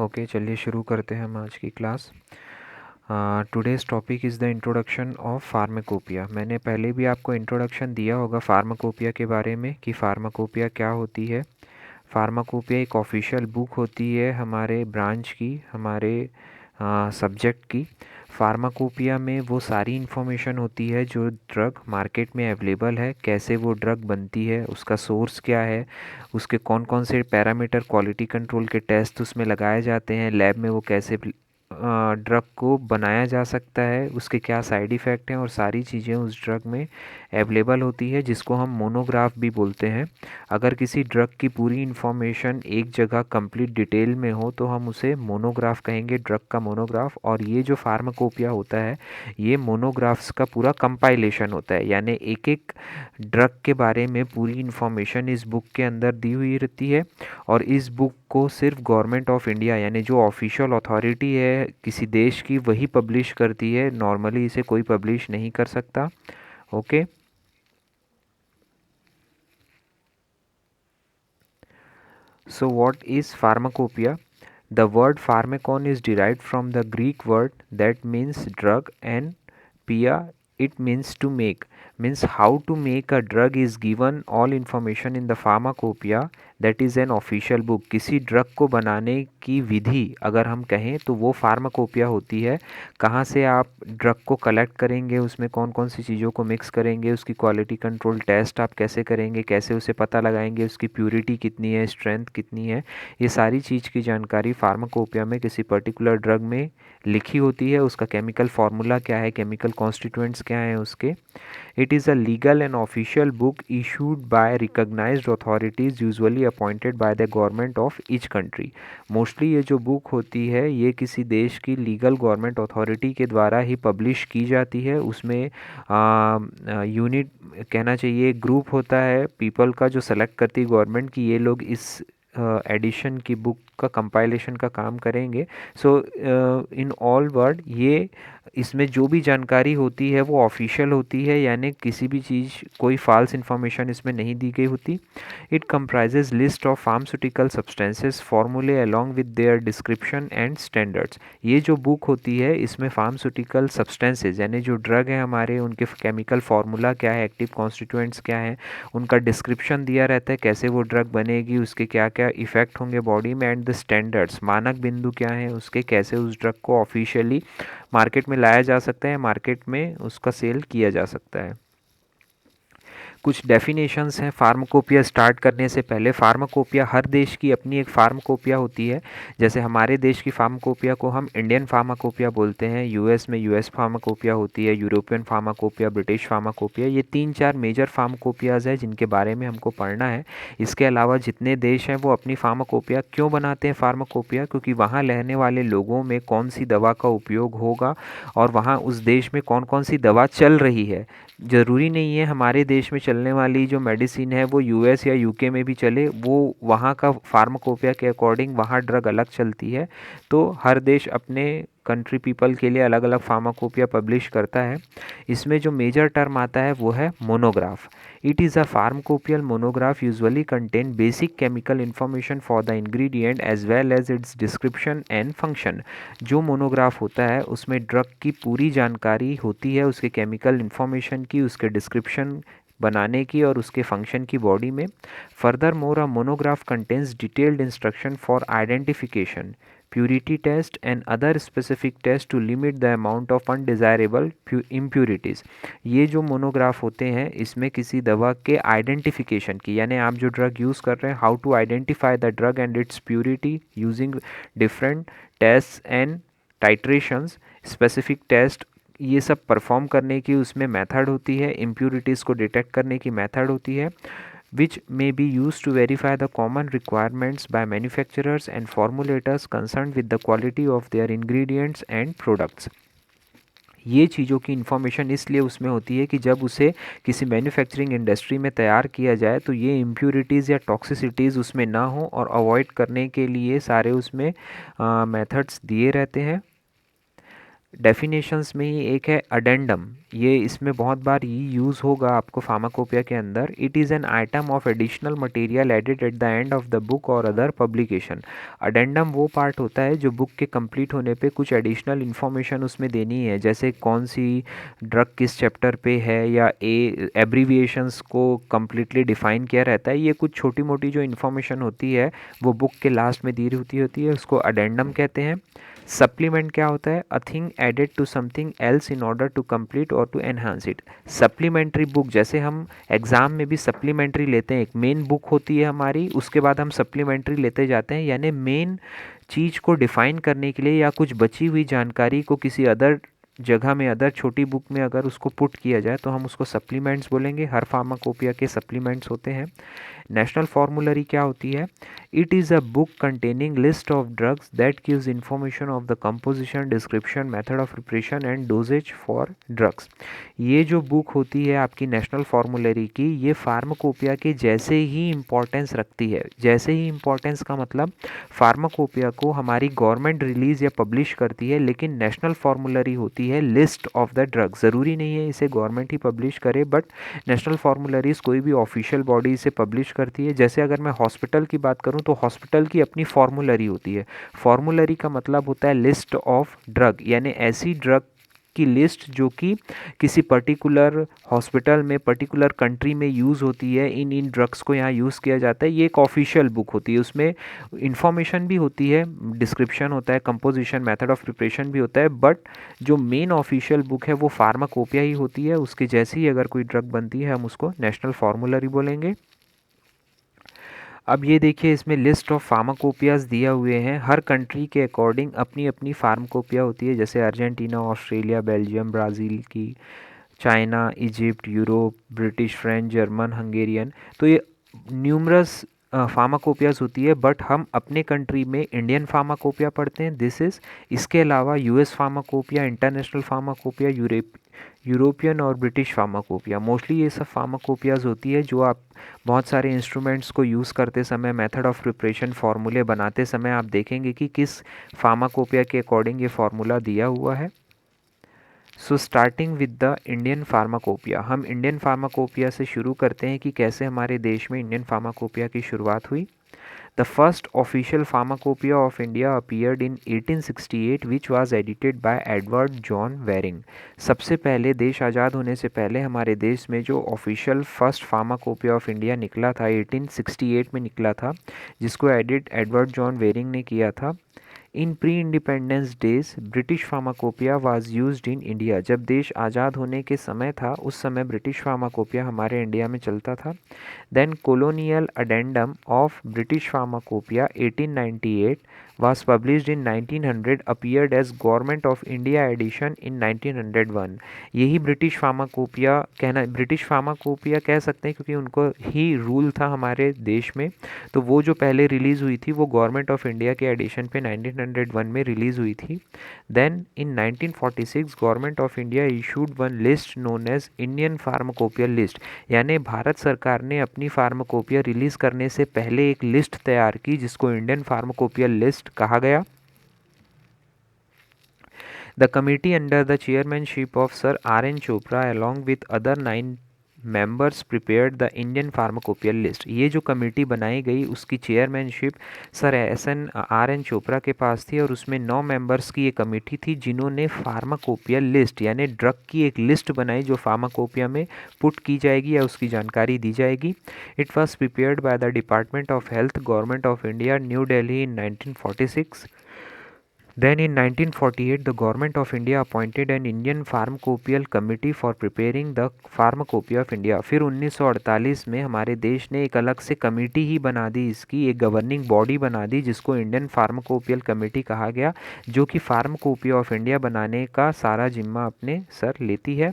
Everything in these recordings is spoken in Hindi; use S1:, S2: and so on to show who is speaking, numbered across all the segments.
S1: ओके, चलिए शुरू करते हैं हम आज की class. Today's topic is the introduction of pharmacopoeia. मैंने पहले भी आपको इंट्रोडक्शन दिया होगा फार्माकोपिया के बारे में कि फार्माकोपिया क्या होती है। फार्माकोपिया एक ऑफिशियल बुक होती है हमारे ब्रांच की, हमारे सब्जेक्ट की। फार्माकोपिया में वो सारी इन्फॉर्मेशन होती है जो ड्रग मार्केट में अवेलेबल है, कैसे वो ड्रग बनती है, उसका सोर्स क्या है, उसके कौन कौन से पैरामीटर क्वालिटी कंट्रोल के टेस्ट उसमें लगाए जाते हैं, लैब में वो कैसे ड्रग को बनाया जा सकता है, उसके क्या साइड इफ़ेक्ट हैं, और सारी चीज़ें उस ड्रग में अवेलेबल होती है, जिसको हम मोनोग्राफ भी बोलते हैं। अगर किसी ड्रग की पूरी इन्फॉर्मेशन एक जगह कंप्लीट डिटेल में हो तो हम उसे मोनोग्राफ कहेंगे, ड्रग का मोनोग्राफ। और ये जो फार्माकोपिया होता है ये मोनोग्राफ्स का पूरा कंपाइलेशन होता है, यानी एक एक ड्रग के बारे में पूरी इन्फॉर्मेशन इस बुक के अंदर दी हुई रहती है। और इस बुक को सिर्फ गवर्नमेंट ऑफ इंडिया यानी जो ऑफिशियल अथॉरिटी है किसी देश की वही पब्लिश करती है, नॉर्मली इसे कोई पब्लिश नहीं कर सकता। Okay, so what is pharmacopoeia? The word pharmacon is derived from the Greek word that means drug, and pia it means to make. Means how to make a drug is given all information in the pharmacopoeia, that is an official book. किसी ड्रग को बनाने की विधि अगर हम कहें तो वो फार्माकोपिया होती है। कहाँ से आप ड्रग को कलेक्ट करेंगे, उसमें कौन कौन सी चीज़ों को मिक्स करेंगे, उसकी क्वालिटी कंट्रोल टेस्ट आप कैसे करेंगे, कैसे उसे पता लगाएंगे, उसकी प्योरिटी कितनी है, स्ट्रेंथ कितनी है, ये सारी चीज़ की जानकारी फार्माकोपिया में किसी पर्टिकुलर ड्रग में लिखी होती है। उसका केमिकल फार्मूला क्या है, केमिकल कॉन्स्टिट्यूएंट्स क्या हैं उसके। It is a legal and official book issued by recognized authorities usually appointed by the government of each country. Mostly ये जो बुक होती है ये किसी देश की लीगल गवर्नमेंट अथॉरिटी के द्वारा ही पब्लिश की जाती है। उसमें यूनिट कहना चाहिए ग्रुप होता है पीपल का जो सेलेक्ट करती है गवर्नमेंट की ये लोग इस एडिशन की बुक का कंपाइलेशन का काम करेंगे। सो इन ऑल वर्ड ये इसमें जो भी जानकारी होती है वो ऑफिशियल होती है, यानी किसी भी चीज़ कोई फॉल्स इन्फॉर्मेशन इसमें नहीं दी गई होती। It comprises list of pharmaceutical substances formulae along with their description and standards. ये जो बुक होती है इसमें फार्मास्यूटिकल सब्सटेंसेस यानी जो ड्रग है हमारे उनके केमिकल फार्मूला क्या है, एक्टिव कॉन्स्टिट्यूएंट्स क्या है, उनका डिस्क्रिप्शन दिया रहता है, कैसे वो ड्रग बनेगी, उसके क्या क्या इफ़ेक्ट होंगे बॉडी में, एंड द स्टैंडर्ड्स मानक बिंदु क्या हैं उसके, कैसे उस ड्रग को ऑफिशियली मार्केट में लाया जा सकता है, मार्केट में उसका सेल किया जा सकता है। कुछ डेफिनेशंस हैं फार्माकोपिया स्टार्ट करने से पहले। फार्माकोपिया हर देश की अपनी एक फार्माकोपिया होती है। जैसे हमारे देश की फार्माकोपिया को हम इंडियन फार्माकोपिया बोलते हैं, यूएस में यूएस फार्माकोपिया होती है, यूरोपियन फार्माकोपिया, ब्रिटिश फार्माकोपिया, ये 3-4 मेजर फार्माकोपियाज़ हैं जिनके बारे में हमको पढ़ना है। इसके अलावा जितने देश हैं वो अपनी फार्माकोपिया क्यों बनाते हैं फार्माकोपिया, क्योंकि वहाँ रहने वाले लोगों में कौन सी दवा का उपयोग होगा और वहाँ उस देश में कौन कौन सी दवा चल रही है। ज़रूरी नहीं है हमारे देश में चलने वाली जो मेडिसिन है वो यूएस या यूके में भी चले, वो वहाँ का फार्माकोपिया के अकॉर्डिंग वहाँ ड्रग अलग चलती है। तो हर देश अपने कंट्री पीपल के लिए अलग अलग फार्माकोपिया पब्लिश करता है। इसमें जो मेजर टर्म आता है वो है monograph. It is a pharmacopoeial monograph usually contain basic chemical information for the ingredient as well as its description and function. जो मोनोग्राफ होता है उसमें ड्रग की पूरी जानकारी होती है, उसके केमिकल इंफॉर्मेशन की, उसके डिस्क्रिप्शन बनाने की और उसके फंक्शन की बॉडी में। Further more a monograph contains detailed instruction for identification, purity test and other specific tests to limit the amount of undesirable impurities। ये जो मोनोग्राफ होते हैं इसमें किसी दवा के आइडेंटिफिकेशन की, यानी आप जो ड्रग यूज़ कर रहे हैं, how to identify the drug and its purity using different test and titrations, specific test, ये सब परफॉर्म करने की उसमें मेथड होती है, इम्प्योरिटीज़ को डिटेक्ट करने की मेथड होती है, which may be used to verify the common requirements by manufacturers and formulators concerned with the quality of their ingredients and products। ये चीज़ों की इन्फॉर्मेशन इसलिए उसमें होती है कि जब उसे किसी मैन्युफैक्चरिंग इंडस्ट्री में तैयार किया जाए तो ये इम्प्यूरिटीज़ या टॉक्सिसिटीज़ उसमें ना हो, और अवॉइड करने के लिए सारे उसमें मेथड्स दिए रहते हैं। डेफिनेशंस में ही एक है अडेंडम। ये इसमें बहुत बार ये यूज़ होगा आपको फार्माकोपिया के अंदर। It is an item of additional material added at the end of the book और अदर पब्लिकेशन। अडेंडम वो पार्ट होता है जो बुक के कंप्लीट होने पे कुछ एडिशनल इन्फॉर्मेशन उसमें देनी है, जैसे कौन सी ड्रग किस चैप्टर पे है, या एब्रीविएशंस को कम्प्लीटली डिफाइन किया रहता है। ये कुछ छोटी मोटी जो इन्फॉर्मेशन होती है वो बुक के लास्ट में दी होती है, उसको अडेंडम कहते हैं। सप्लीमेंट क्या होता है? A thing added to something else in order to complete और to enhance it. Supplementary book, जैसे हम एग्ज़ाम में भी सप्लीमेंट्री लेते हैं, एक मेन बुक होती है हमारी, उसके बाद हम सप्लीमेंट्री लेते जाते हैं, यानी मेन चीज़ को डिफ़ाइन करने के लिए या कुछ बची हुई जानकारी को किसी अदर जगह में, अदर छोटी बुक में अगर उसको पुट किया जाए तो हम उसको सप्लीमेंट्स बोलेंगे। हर फार्माकोपिया के सप्लीमेंट्स होते हैं। नेशनल फॉर्मूलरी क्या होती है? It is a book containing list of drugs that gives information of the composition, description, method of preparation and dosages for drugs. ये जो बुक होती है आपकी नेशनल फॉर्मूलरी की, ये फार्माकोपिया के जैसे ही इम्पोर्टेंस रखती है। जैसे ही इम्पोर्टेंस का मतलब फार्माकोपिया को हमारी गवर्नमेंट रिलीज़ या पब्लिश करती है, लेकिन नेशनल फॉर्मूलरी होती है लिस्ट ऑफ द ड्रग्स। ज़रूरी नहीं है इसे गवर्नमेंट ही पब्लिश करे, बट नेशनल फॉर्मूलरीज कोई भी ऑफिशियल बॉडी इसे पब्लिश करती है। जैसे अगर मैं हॉस्पिटल की बात करूं तो हॉस्पिटल की अपनी फॉर्मूलरी होती है। फॉर्मूलरी का मतलब होता है लिस्ट ऑफ ड्रग, यानी ऐसी ड्रग की लिस्ट जो कि किसी पर्टिकुलर हॉस्पिटल में, पर्टिकुलर कंट्री में यूज़ होती है। इन इन ड्रग्स को यहाँ यूज़ किया जाता है। ये एक ऑफिशियल बुक होती है, उसमें इंफॉर्मेशन भी होती है, डिस्क्रिप्शन होता है, कंपोजिशन, मेथड ऑफ प्रिपरेशन भी होता है, बट जो मेन ऑफिशियल बुक है वो फार्माकोपिया ही होती है। उसके जैसे ही अगर कोई ड्रग बनती है हम उसको नेशनल फॉर्मूलरी बोलेंगे। अब ये देखिए, इसमें लिस्ट ऑफ फार्माकोपियाज़ दिया हुए हैं। हर कंट्री के अकॉर्डिंग अपनी अपनी फार्माकोपिया होती है, जैसे अर्जेंटीना, ऑस्ट्रेलिया, बेल्जियम, ब्राज़ील की, China, Egypt, Europe, British, French, German, Hungarian. तो ये न्यूमरस फार्माकोपियाज़ होती है, बट हम अपने कंट्री में इंडियन फार्माकोपिया पढ़ते हैं, दिस इज़। इसके अलावा US pharmacopoeia, international pharmacopoeia, European और ब्रिटिश फार्माकोपिया, मोस्टली ये सब फार्माकोपियाज़ होती है जो आप बहुत सारे इंस्ट्रूमेंट्स को यूज़ करते समय, मेथड ऑफ प्रिपरेशन, फार्मूले बनाते समय आप देखेंगे कि किस फार्माकोपिया के अकॉर्डिंग ये फार्मूला दिया हुआ है। So starting with the Indian pharmacopoeia, हम इंडियन फार्माकोपिया से शुरू करते हैं कि कैसे हमारे देश में इंडियन फार्माकोपिया की शुरुआत हुई। The first official pharmacopoeia of India appeared in 1868 which was edited by Edward John Waring. सबसे पहले, देश आज़ाद होने से पहले हमारे देश में जो official first pharmacopoeia of India निकला था 1868 में निकला था, जिसको एडिट एडवर्ड जॉन वेरिंग ने किया था। इन pre independence days British pharmacopoeia was used in India. जब देश आज़ाद होने के समय था उस समय ब्रिटिश फार्माकोपिया हमारे इंडिया में चलता था। Then colonial addendum of British Pharmacopoeia 1898 was published in 1900, appeared as Government of India edition in 1901। यही ब्रिटिश फार्माकोपिया कहना, ब्रिटिश फार्माकोपिया कह सकते हैं क्योंकि उनको ही रूल था हमारे देश में। तो वो जो पहले रिलीज़ हुई थी वो गवर्नमेंट ऑफ इंडिया के एडिशन पे 1901 में रिलीज़ हुई थी। Then in 1946 government of India issued one list known as Indian pharmacopoeia list, यानी भारत सरकार ने अपनी फार्माकोपिया रिलीज़ करने से पहले एक लिस्ट तैयार की जिसको इंडियन फार्माकोपिया लिस्ट कहा गया। The committee under the chairmanship of sir R N Chopra along with other 9 members prepared the Indian pharmacopoeia list. ये जो कमेटी बनाई गई उसकी chairmanship sir R N Chopra के पास थी और उसमें 9 मेंबर्स की ये कमेटी थी जिन्होंने फार्माकोपिया लिस्ट यानी ड्रग की एक लिस्ट बनाई जो फार्माकोपिया में पुट की जाएगी या उसकी जानकारी दी जाएगी। It was prepared by the department of health, government of India, new Delhi in 1946। Then in 1948, the Government of India appointed an Indian Pharmacopoeial Committee for preparing the Pharmacopoeia of India। फिर 1948 में हमारे देश ने एक अलग से कमेटी ही बना दी, इसकी एक गवर्निंग बॉडी बना दी जिसको इंडियन फार्माकोपियल कमेटी कहा गया, जो कि फार्माकोपिया ऑफ इंडिया बनाने का सारा जिम्मा अपने सर लेती है।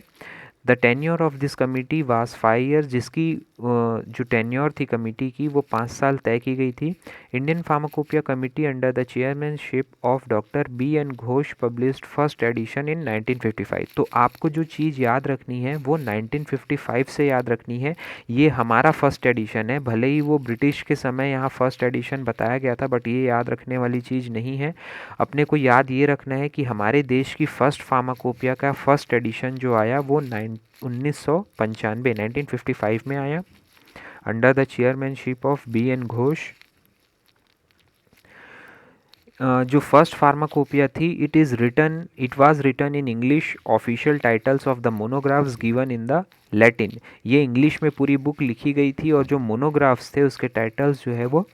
S1: The tenure of this committee was 5 years, जिसकी जो टेन्योर थी कमेटी की वो 5 साल तय की गई थी। Indian pharmacopoeia committee under the chairmanship of doctor B N Ghosh published first edition in 1955। तो आपको जो चीज़ याद रखनी है वो 1955 से याद रखनी है। ये हमारा फर्स्ट एडिशन है, भले ही वो ब्रिटिश के समय यहाँ फर्स्ट एडिशन बताया गया था, बट ये याद रखने वाली चीज़ नहीं है। अपने को याद ये रखना है कि हमारे देश की फर्स्ट फार्माकोपिया का फर्स्ट एडिशन जो आया वो 1995 1955 में आया under the chairmanship of B N Ghosh. जो फर्स्ट फार्माकोपिया थी, it was written in English. Official titles of the monographs given in the Latin. ये इंग्लिश में पूरी बुक लिखी गई थी और जो मोनोग्राफ्स थे उसके टाइटल्स जो है वो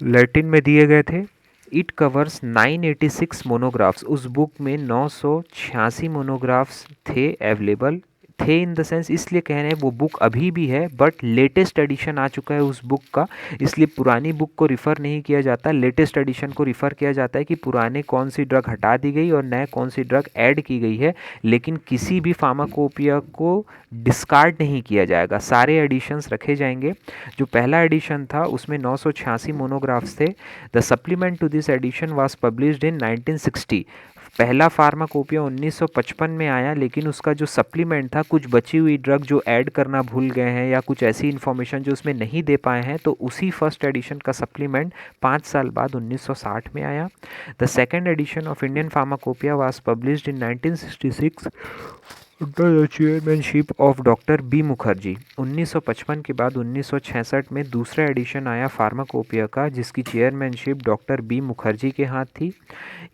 S1: लैटिन में दिए गए थे। It covers 986 monographs. उस बुक में 986 मोनोग्राफ्स थे अवेलेबल। थे इन द सेंस इसलिए कह रहे हैं वो बुक अभी भी है, बट लेटेस्ट एडिशन आ चुका है उस बुक का, इसलिए पुरानी बुक को रिफ़र नहीं किया जाता, लेटेस्ट एडिशन को रिफ़र किया जाता है कि पुराने कौन सी ड्रग हटा दी गई और नए कौन सी ड्रग ऐड की गई है। लेकिन किसी भी फार्माकोपिया को डिस्कार्ड नहीं किया जाएगा, सारे एडिशंस रखे जाएंगे। जो पहला एडिशन था उसमें 986 मोनोग्राफ्स थे। The supplement to this edition was published in 1960। पहला फार्माकोपिया 1955 में आया, लेकिन उसका जो सप्लीमेंट था, कुछ बची हुई ड्रग जो ऐड करना भूल गए हैं या कुछ ऐसी इन्फॉर्मेशन जो उसमें नहीं दे पाए हैं, तो उसी फर्स्ट एडिशन का सप्लीमेंट 5 साल बाद 1960 में आया। The second edition of Indian pharmacopoeia was published in 1966 under the chairmanship of doctor B Mukherjee. 1955 के बाद 1966 में दूसरा एडिशन आया फार्माकोपिया का, जिसकी चेयरमैनशिप डॉक्टर बी मुखर्जी के हाथ थी।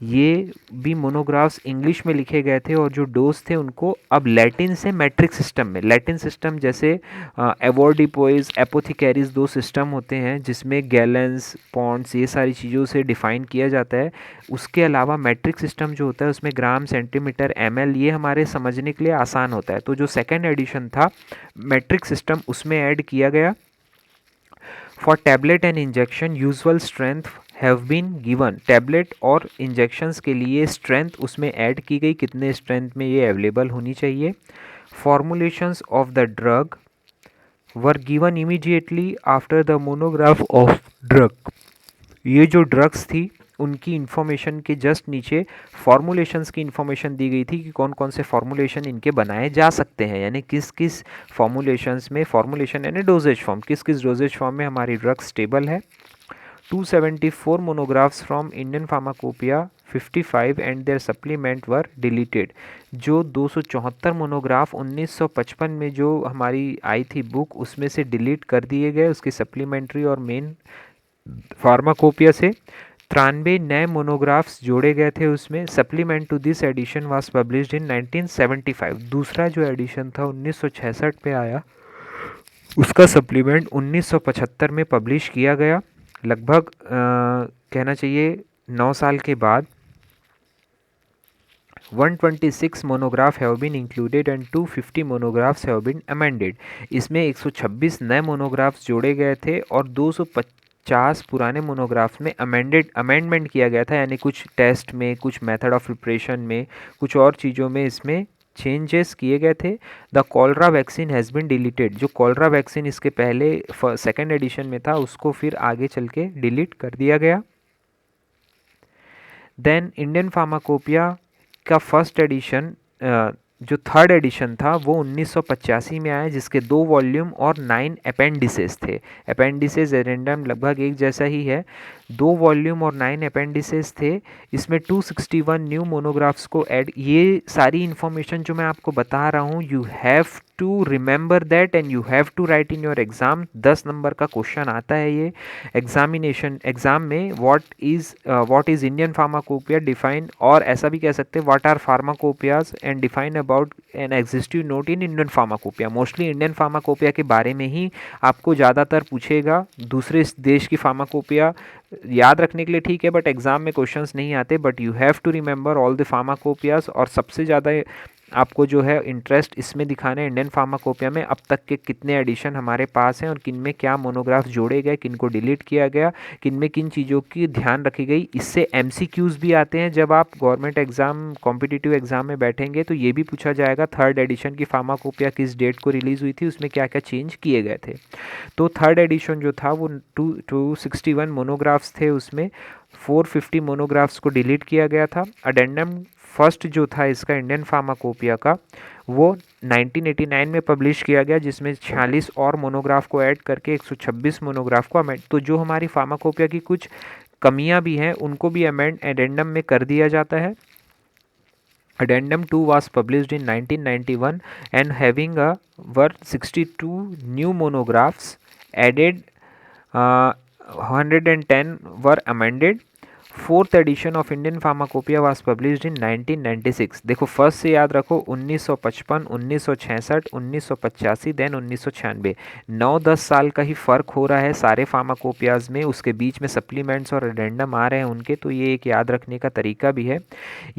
S1: ये भी मोनोग्राफ्स इंग्लिश में लिखे गए थे और जो डोज थे उनको अब लैटिन से मैट्रिक सिस्टम में, लैटिन सिस्टम जैसे एवोर्डिपोइस एपोथिकेरिस 2 सिस्टम होते हैं जिसमें गैलेंस पॉन्ड्स ये सारी चीज़ों से डिफाइन किया जाता है। उसके अलावा मैट्रिक सिस्टम जो होता है उसमें ग्राम सेंटीमीटर ml, ये हमारे समझने के लिए आसान होता है। तो जो सेकेंड एडिशन था मैट्रिक सिस्टम, उसमें ऐड किया गया। For tablet and injection usual strength have been given. Tablet और इंजेक्शंस के लिए स्ट्रेंथ उसमें ऐड की गई, कितने स्ट्रेंथ में ये अवेलेबल होनी चाहिए। Formulations of the drug were given immediately after the monograph of drug. ये जो ड्रग्स थी उनकी इन्फॉर्मेशन के जस्ट नीचे फॉर्मुलेशंस की इन्फॉर्मेशन दी गई थी कि कौन कौन से फॉर्मुलेशन इनके बनाए जा सकते हैं, यानी किस किस फॉर्मुलेशंस में, फॉर्मुलेशन यानी डोजेज फॉर्म, किस किस डोजेज फॉर्म में हमारी ड्रग स्टेबल है। 274 monographs from Indian pharmacopoeia 55 and their supplement were deleted. जो 274 मोनोग्राफ 1955 में जो हमारी आई थी बुक, उसमें से डिलीट कर दिए गए, उसके सप्लीमेंट्री और मेन फार्माकोपिया से 93 नए मोनोग्राफ्स जोड़े गए थे उसमें। Supplement to this edition was published in 1975। दूसरा जो एडिशन था 1966 में आया, उसका सप्लीमेंट 1975 में पब्लिश किया गया। लगभग कहना चाहिए 9 साल के बाद 126 monograph have been included and 250 monographs have been amended. इसमें 126 नए मोनोग्राफ्स जोड़े गए थे और 250 पुराने मोनोग्राफ्स में अमेंडमेंट किया गया था, यानी कुछ टेस्ट में, कुछ मेथड ऑफ प्रिपरेशन में, कुछ और चीज़ों में इसमें चेंजेस किए गए थे। The cholera vaccine has been deleted. जो कॉलरा वैक्सीन इसके पहले सेकेंड एडिशन में था, उसको फिर आगे चल के डिलीट कर दिया गया। देन इंडियन फार्माकोपिया का फर्स्ट एडिशन, जो थर्ड एडिशन था वो 1985 में आया, जिसके 2 वॉल्यूम और 9 अपेंडिसेस थे। अपेंडिसेस एडेंडम लगभग एक जैसा ही है। 2 वॉल्यूम और 9 अपेंडिसेस थे। इसमें 261 न्यू मोनोग्राफ्स को ऐड। ये सारी इन्फॉर्मेशन जो मैं आपको बता रहा हूँ, you have to remember that and you have to write in your exam. 10 number का क्वेश्चन आता है ये एग्ज़ाम में। What is Indian pharmacopoeia define, और ऐसा भी कह सकते हैं what are pharmacopoeias and define about an exhaustive note in Indian pharmacopoeia. Mostly Indian pharmacopoeia के बारे में ही आपको ज़्यादातर पूछेगा। दूसरे देश की फार्माकोपिया याद रखने के लिए ठीक है, बट एग्जाम में क्वेश्चंस नहीं आते। But you have to remember all the pharmacopoeias. और सबसे ज़्यादा आपको जो है इंटरेस्ट इसमें दिखाना है इंडियन फार्माकोपिया में अब तक के कितने एडिशन हमारे पास हैं और किन में क्या मोनोग्राफ जोड़े गए, किन को डिलीट किया गया, किन में किन चीज़ों की ध्यान रखी गई। इससे एमसीक्यूज़ भी आते हैं जब आप गवर्नमेंट एग्जाम कॉम्पिटिटिव एग्जाम में बैठेंगे तो ये भी पूछा जाएगा थर्ड एडिशन की फार्माकोपिया किस डेट को रिलीज़ हुई थी, उसमें क्या क्या चेंज किए गए थे। तो थर्ड एडिशन जो था वो 261 मोनोग्राफ्स थे, उसमें 450 मोनोग्राफ्स को डिलीट किया गया था। अडेंडम फर्स्ट जो था इसका इंडियन फार्माकोपिया का वो 1989 में पब्लिश किया गया, जिसमें 46 और मोनोग्राफ को ऐड करके 126 मोनोग्राफ को अमेंड, तो जो हमारी फार्माकोपिया की कुछ कमियां भी हैं उनको भी अमेंड एडेंडम में कर दिया जाता है। Addendum 2 was published in 1991 and having a were 62 new monographs added, 110 were amended. Fourth edition of Indian pharmacopoeia was published इन 1996। देखो फर्स्ट से याद रखो 1955, 1966, 1985 देन 1996। 9-10 साल का ही फ़र्क हो रहा है सारे फार्माकोपियाज में, उसके बीच में सप्लीमेंट्स और एडेंडम आ रहे हैं उनके, तो ये एक याद रखने का तरीका भी है।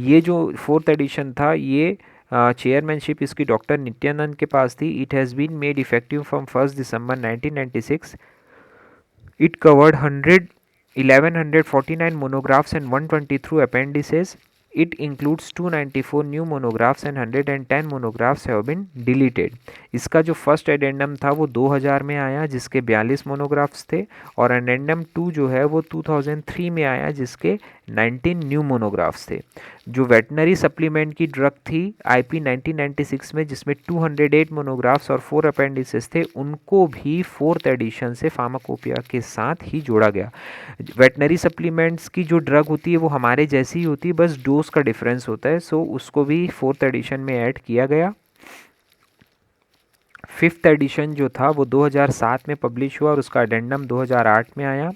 S1: ये जो फोर्थ एडिशन था ये चेयरमैनशिप इसकी डॉक्टर नित्यानंद के पास थी। It has been made effective from 1 December 1996। It covered 1149 monographs and 123 appendices. It includes 294 new monographs and 110 monographs have been deleted. इसका जो फर्स्ट एडेंडम था वो 2000 में आया जिसके 42 मोनोग्राफ्स थे, और एडेंडम 2 जो है वो 2003 में आया जिसके 19 न्यू मोनोग्राफ्स थे। जो वेटनरी सप्लीमेंट की ड्रग थी आईपी 1996 में जिसमें 208 मोनोग्राफ्स और 4 अपेंडिसेस थे, उनको भी फोर्थ एडिशन से फार्माकोपिया के साथ ही जोड़ा गया। वेटनरी सप्लीमेंट्स की जो ड्रग होती है वो हमारे जैसी ही होती है, बस डोज का डिफरेंस होता है, सो उसको भी फोर्थ एडिशन में ऐड किया गया। फिफ्थ एडिशन जो था वो 2007 में पब्लिश हुआ और उसका एडेंडम 2008 में आया।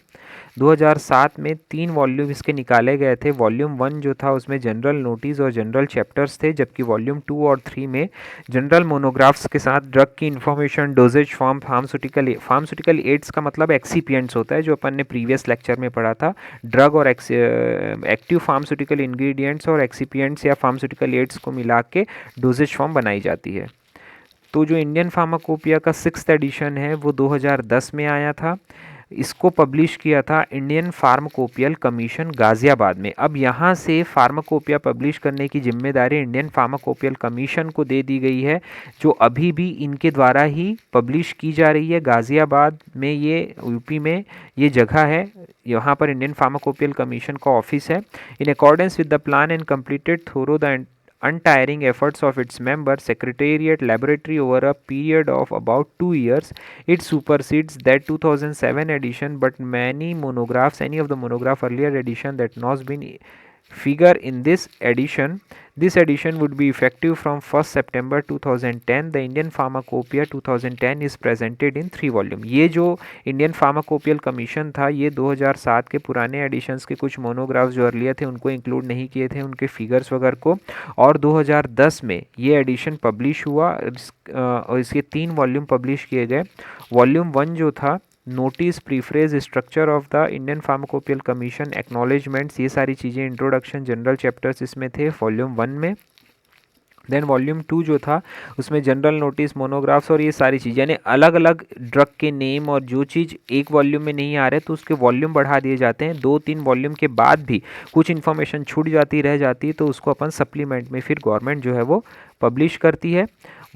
S1: 2007 में 3 वॉल्यूम इसके निकाले गए थे। वॉल्यूम 1 जो था उसमें जनरल नोटिस और जनरल चैप्टर्स थे, जबकि वॉल्यूम 2 और 3 में जनरल मोनोग्राफ्स के साथ ड्रग की information, doses form, pharmaceutical ads का मतलब एक्सीपियंट्स होता है जो अपन ने प्रीवियस लेक्चर में पढ़ा था। ड्रग और एक्टिव फार्मास्यूटिकल इंग्रेडिएंट्स और एक्सीपियंट्स या फार्मास्यूटिकल एड्स को मिला के डोजेज फॉर्म बनाई जाती है। तो जो इंडियन फार्माकोपिया का 6th एडिशन है वो 2010 में आया था। इसको पब्लिश किया था इंडियन फार्माकोपियल कमीशन गाज़ियाबाद में। अब यहाँ से फार्माकोपिया पब्लिश करने की जिम्मेदारी इंडियन फार्माकोपियल कमीशन को दे दी गई है, जो अभी भी इनके द्वारा ही पब्लिश की जा रही है। गाज़ियाबाद में ये यूपी में ये जगह है, यहाँ पर इंडियन फार्माकोपियल कमीशन का ऑफिस है। In accordance with the plan and completed thorough the untiring efforts of its member secretariat laboratory over a period of about 2 years, it supersedes that 2007 edition, but any of the monograph earlier edition that not been figure in this edition. This edition would be effective from 1st September 2010. The Indian Pharmacopoeia 2010 is presented in 3 volume. ये जो इंडियन फार्माकोपियल कमीशन था ये 2007 के पुराने एडिशंस के कुछ मोनोग्राफ्स जो अर्लियर थे उनको इंक्लूड नहीं किए थे, उनके फिगर्स वगैरह को, और 2010 में ये एडिशन पब्लिश हुआ और इसके 3 वॉल्यूम पब्लिश किए गए। वॉल्यूम 1 जो था notice, preface, structure of the Indian pharmacopoeial commission, acknowledgements, ये सारी चीज़ें, इंट्रोडक्शन, जनरल चैप्टर्स इसमें थे वॉल्यूम 1 में। देन वॉल्यूम 2 जो था उसमें जनरल नोटिस, मोनोग्राफ्स और ये सारी चीज़ें, यानी अलग अलग ड्रग के नेम और जो चीज़ एक वॉल्यूम में नहीं आ रहे तो उसके वॉल्यूम बढ़ा दिए जाते हैं। 2-3 वॉल्यूम के बाद भी कुछ इन्फॉर्मेशन छूट जाती रह जाती तो उसको अपन सप्लीमेंट में फिर गवर्नमेंट जो है वो पब्लिश करती है।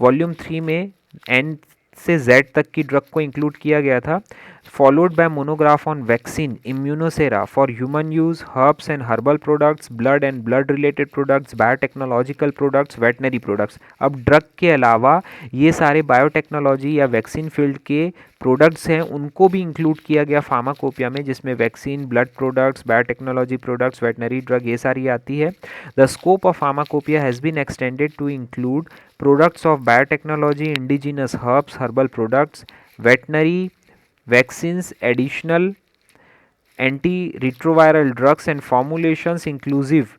S1: वॉल्यूम 3 में एंड से Z तक की ड्रग को इंक्लूड किया गया था। Followed by monograph on vaccine, immunosera for human use, herbs and herbal products, blood and blood related products, biotechnological products, veterinary products. अब ड्रग के अलावा ये सारे बायोटेक्नोलॉजी या वैक्सीन फील्ड के प्रोडक्ट्स हैं उनको भी इंक्लूड किया गया फार्माकोपिया में, जिसमें vaccine, blood products, biotechnology products, veterinary drug ये सारी आती है। The scope of pharmacopoeia has been extended to include products of biotechnology, indigenous herbs, herbal products, veterinary, vaccines, additional antiretroviral drugs and formulations inclusive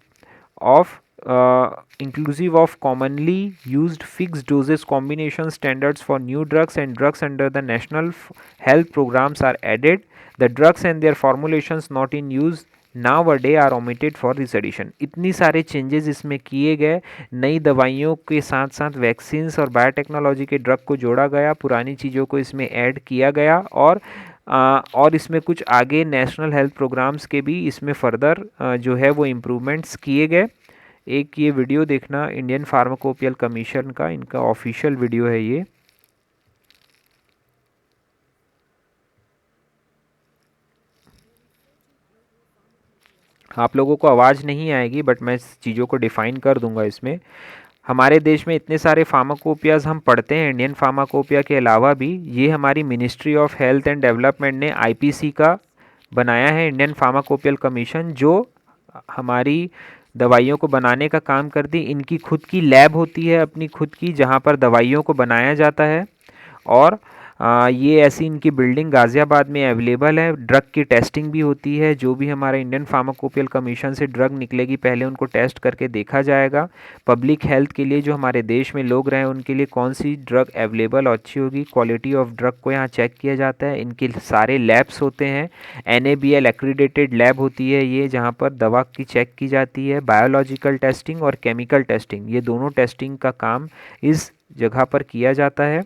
S1: of commonly used fixed dosage combination standards for new drugs and drugs under the national health programs are added. The drugs and their formulations not in use nowadays are omitted for this edition. इतनी सारे चेंजेस इसमें किए गए, नई दवाइयों के साथ साथ वैक्सीन्स और बायोटेक्नोलॉजी के ड्रग को जोड़ा गया, पुरानी चीज़ों को इसमें ऐड किया गया, और इसमें कुछ आगे नेशनल हेल्थ प्रोग्राम्स के भी इसमें फर्दर जो है वो इम्प्रूवमेंट्स किए गए। एक ये वीडियो देखना इंडियन फार्माकोपियल कमीशन का, इनका ऑफिशियल वीडियो है ये। आप लोगों को आवाज़ नहीं आएगी बट मैं इस चीज़ों को डिफ़ाइन कर दूंगा इसमें। हमारे देश में इतने सारे फार्माकोपियाज़ हम पढ़ते हैं, इंडियन फार्माकोपिया के अलावा भी ये हमारी ministry of health and development ने आईपीसी का बनाया है, इंडियन फार्माकोपियल कमीशन, जो हमारी दवाइयों को बनाने का काम करती। इनकी खुद की लैब होती है अपनी खुद की, जहाँ पर दवाइयों को बनाया जाता है। और ये ऐसी इनकी बिल्डिंग गाज़ियाबाद में अवेलेबल है। ड्रग की टेस्टिंग भी होती है, जो भी हमारा इंडियन फार्माकोपियल कमीशन से ड्रग निकलेगी पहले उनको टेस्ट करके देखा जाएगा। पब्लिक हेल्थ के लिए जो हमारे देश में लोग रहे उनके लिए कौन सी ड्रग अवेलेबल और अच्छी होगी, क्वालिटी ऑफ ड्रग को यहाँ चेक किया जाता है। इनके सारे लैब्स होते हैं, NABL एक्रीडेटेड लैब होती है ये, जहाँ पर दवा की चेक की जाती है। बायोलॉजिकल टेस्टिंग और केमिकल टेस्टिंग, ये दोनों टेस्टिंग का काम इस जगह पर किया जाता है।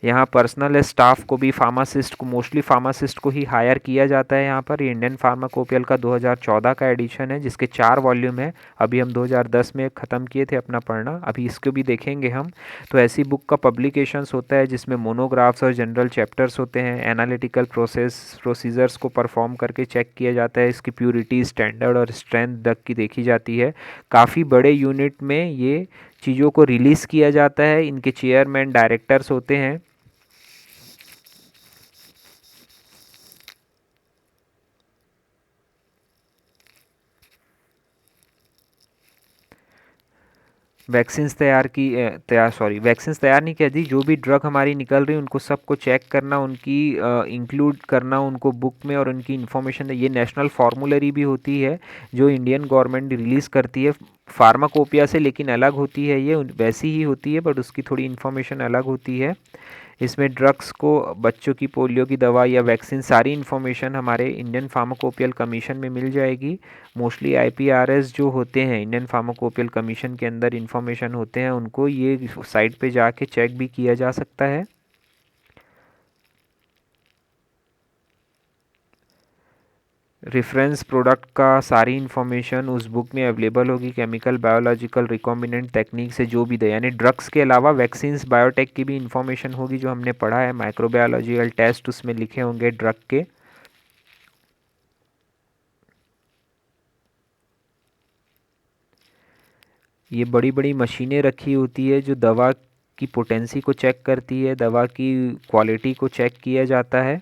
S1: यहाँ पर्सनल स्टाफ को भी फार्मासिस्ट को, मोस्टली फार्मासिस्ट को ही हायर किया जाता है यहाँ पर। ये इंडियन फार्माकोपियल का 2014 का एडिशन है, जिसके 4 वॉल्यूम है। अभी हम 2010 में ख़त्म किए थे अपना पढ़ना, अभी इसको भी देखेंगे हम। तो ऐसी बुक का पब्लिकेशंस होता है जिसमें मोनोग्राफ्स और जनरल चैप्टर्स होते हैं। एनालिटिकल प्रोसीजर्स को परफॉर्म करके चेक किया जाता है, इसकी प्योरिटी, स्टैंडर्ड और स्ट्रेंथ ड्रग की देखी जाती है। काफ़ी बड़े यूनिट में ये चीज़ों को रिलीज़ किया जाता है। इनके चेयरमैन डायरेक्टर्स होते हैं। वैक्सीन्स तैयार नहीं किया थी। जो भी ड्रग हमारी निकल रही उनको सबको चेक करना, उनकी इंक्लूड करना उनको बुक में, और उनकी इन्फॉर्मेशन। ये नेशनल फार्मूलरी भी होती है जो इंडियन गवर्नमेंट रिलीज़ करती है फार्माकोपिया से, लेकिन अलग होती है। ये वैसी ही होती है बट उसकी थोड़ी इन्फॉर्मेशन अलग होती है। इसमें ड्रग्स को, बच्चों की पोलियो की दवा या वैक्सीन, सारी इन्फॉर्मेशन हमारे इंडियन फार्माकोपियल कमीशन में मिल जाएगी। मोस्टली IPRS जो होते हैं इंडियन फार्माकोपियल कमीशन के अंदर इन्फॉर्मेशन होते हैं, उनको ये साइट पे जाके चेक भी किया जा सकता है। रेफरेंस प्रोडक्ट का सारी इन्फॉर्मेशन उस बुक में अवेलेबल होगी। केमिकल, बायोलॉजिकल, रिकॉम्बिनेंट टेक्निक से जो भी यानी ड्रग्स के अलावा वैक्सीन्स, बायोटेक की भी इन्फॉर्मेशन होगी जो हमने पढ़ा है। माइक्रोबायोलॉजिकल टेस्ट उसमें लिखे होंगे ड्रग के। ये बड़ी बड़ी मशीनें रखी होती है जो दवा की पोटेंसी को चेक करती है, दवा की क्वालिटी को चेक किया जाता है।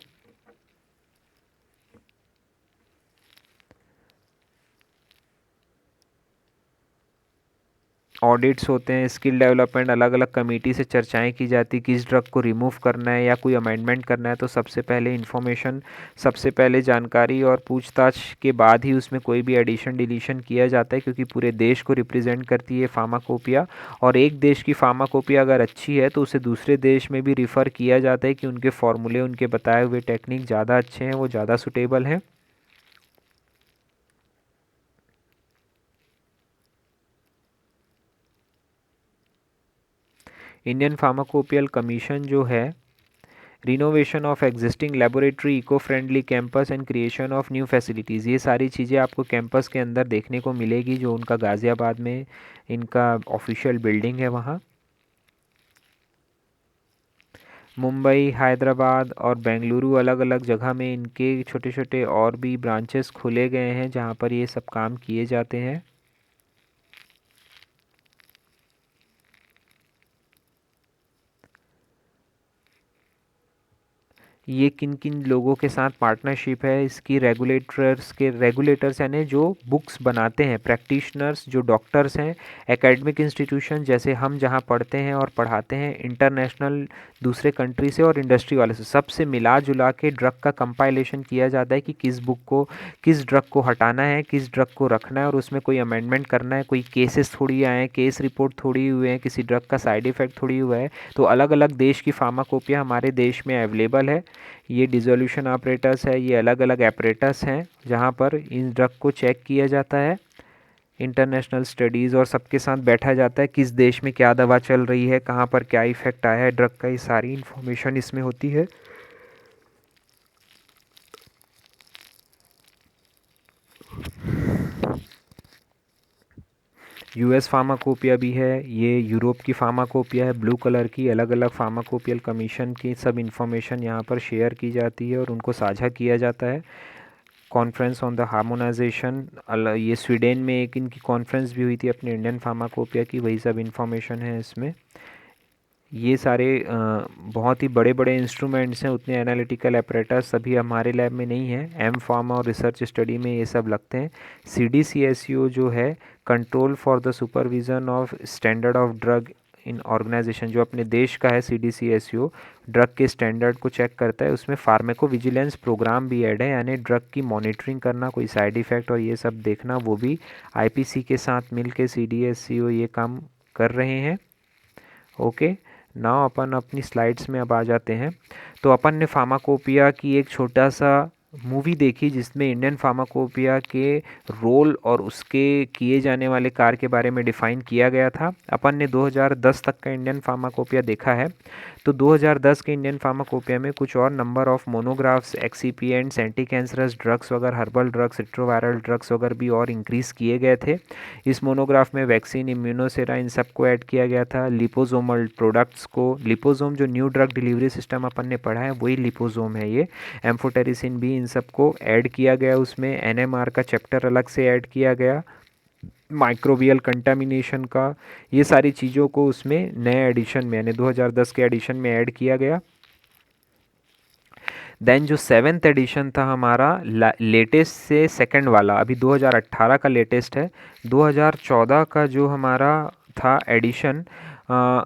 S1: ऑडिट्स होते हैं, स्किल डेवलपमेंट, अलग अलग कमेटी से चर्चाएं की जाती, किस ड्रग को रिमूव करना है या कोई अमेंडमेंट करना है। तो सबसे पहले इन्फॉर्मेशन, सबसे पहले जानकारी और पूछताछ के बाद ही उसमें कोई भी एडिशन डिलीशन किया जाता है, क्योंकि पूरे देश को रिप्रेजेंट करती है फार्माकोपिया। और एक देश की फार्माकोपिया अगर अच्छी है तो उसे दूसरे देश में भी रिफ़र किया जाता है कि उनके फॉर्मूले, उनके बताए हुए टेक्निक ज़्यादा अच्छे हैं, वो ज़्यादा सुटेबल हैं। इंडियन फार्माकोपियल कमीशन जो है, renovation of existing laboratory, eco friendly campus and creation of new facilities, ये सारी चीज़ें आपको कैंपस के अंदर देखने को मिलेगी, जो उनका गाज़ियाबाद में इनका ऑफिशियल बिल्डिंग है वहाँ। मुंबई, हैदराबाद और बेंगलुरु, अलग अलग जगह में इनके छोटे छोटे और भी ब्रांचेस खुले गए हैं जहाँ पर ये सब काम किए जाते हैं। ये किन किन लोगों के साथ पार्टनरशिप है इसकी, रेगुलेटर्स यानी जो बुक्स बनाते हैं, प्रैक्टिशनर्स जो डॉक्टर्स हैं, एकेडमिक इंस्टीट्यूशन जैसे हम जहाँ पढ़ते हैं और पढ़ाते हैं, इंटरनेशनल दूसरे कंट्री से और इंडस्ट्री वाले से, सबसे मिला जुला के ड्रग का कंपाइलेशन किया जाता है कि किस बुक को, किस ड्रग को हटाना है, किस ड्रग को रखना है, और उसमें कोई अमेंडमेंट करना है। कोई केसेस थोड़ी आए हैं, केस रिपोर्ट थोड़ी हुए हैं, किसी ड्रग का साइड इफ़ेक्ट थोड़ी हुआ है। तो अलग अलग देश की फार्माकोपिया हमारे देश में अवेलेबल है। ये डिसोल्यूशन ऑपरेटस है, ये अलग अलग एपरेटस हैं जहाँ पर इन ड्रग को चेक किया जाता है इंटरनेशनल स्टडीज़, और सबके साथ बैठा जाता है किस देश में क्या दवा चल रही है, कहाँ पर क्या इफ़ेक्ट आया है ड्रग का, ये सारी इन्फॉर्मेशन इसमें होती है। यूएस फार्माकोपिया भी है, ये यूरोप की फार्माकोपिया है ब्लू कलर की। अलग अलग फार्माकोपियल कमीशन की सब इन्फॉर्मेशन यहाँ पर शेयर की जाती है और उनको साझा किया जाता है। कॉन्फ्रेंस ऑन द हार्मोनाइजेशन, ये स्वीडन में एक इनकी कॉन्फ्रेंस भी हुई थी अपने इंडियन फार्माकोपिया की, वही सब इन्फॉर्मेशन है इसमें। ये सारे बहुत ही बड़े बड़े इंस्ट्रूमेंट्स हैं, उतने एनालिटिकल अपरेटस सभी हमारे लैब में नहीं है। एम फार्मा और रिसर्च स्टडी में ये सब लगते हैं। CDCSU जो है, control for the supervision of standard of drug in organisation, जो अपने देश का है CDCSU, ड्रग के स्टैंडर्ड को चेक करता है। उसमें फार्मेको विजिलेंस प्रोग्राम भी ऐड है, यानी ड्रग की मॉनिटरिंग करना, कोई साइड इफ़ेक्ट और ये सब देखना, वो भी IPC के साथ मिल के CDSCO ये काम कर रहे हैं। ओके, नाउ अपन अपनी स्लाइड्स में अब आ जाते हैं। तो अपन ने फार्माकोपिया की एक छोटा सा मूवी देखी जिसमें इंडियन फार्माकोपिया के रोल और उसके किए जाने वाले कार्य के बारे में डिफ़ाइन किया गया था। अपन ने 2010 तक का इंडियन फार्माकोपिया देखा है। तो 2010 के इंडियन फार्माकोपिया में कुछ और number of monographs, excipients, anti cancerous drugs वगैरह, हर्बल ड्रग्स, रिट्रोवायरल ड्रग्स वगैरह भी और इंक्रीज़ किए गए थे। इस मोनोग्राफ में वैक्सीन, इम्यूनोसेरा, इन सबको ऐड किया गया था। लिपोसोमल प्रोडक्ट्स को, लिपोसोम जो न्यू ड्रग डिलीवरी सिस्टम अपन ने पढ़ा है वही लिपोसोम है ये, एम्फोटेरिसिन भी, इन सबको ऐड किया गया। उसमें NMR का चैप्टर अलग से ऐड किया गया, माइक्रोबियल कंटामिनेशन का, ये सारी चीज़ों को उसमें नए एडिशन में यानी 2010 के एडिशन में ऐड किया गया। देन जो 7th एडिशन था हमारा, लेटेस्ट से सेकंड वाला, अभी 2018 का लेटेस्ट है। 2014 का जो हमारा था edition,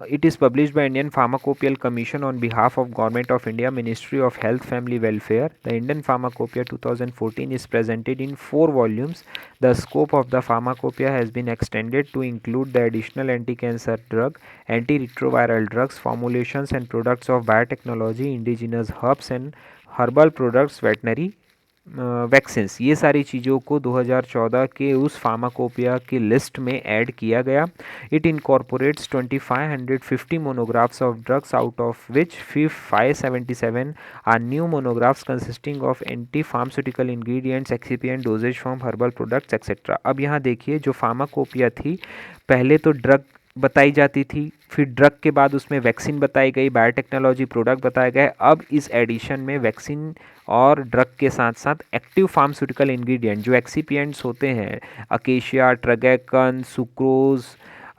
S1: it is published by Indian pharmacopoeial commission on behalf of government of India, ministry of health family welfare. The Indian pharmacopoeia 2014 is presented in 4 volumes. The scope of the pharmacopoeia has been extended to include the additional anti-cancer drug, antiretroviral drugs, formulations and products of biotechnology, indigenous herbs and herbal products, veterinary vaccines, ये सारी चीज़ों को 2014 के उस फार्माकोपिया की लिस्ट में ऐड किया गया। It incorporates 2550 monographs of drugs, out of which 577 are new monographs consisting of anti pharmaceutical ingredients, excipient, dosages form, herbal products etcetera. अब यहाँ देखिए, जो फार्माकोपिया थी, पहले तो ड्रग बताई जाती थी, फिर ड्रग के बाद उसमें वैक्सीन बताई गई, बायोटेक्नोलॉजी प्रोडक्ट बताए गए। अब इस एडिशन में वैक्सीन और ड्रग के साथ साथ एक्टिव फार्मास्यूटिकल इंग्रेडिएंट जो एक्सीपिएंट्स होते हैं, अकेशिया, ट्रगैकन, सुक्रोज,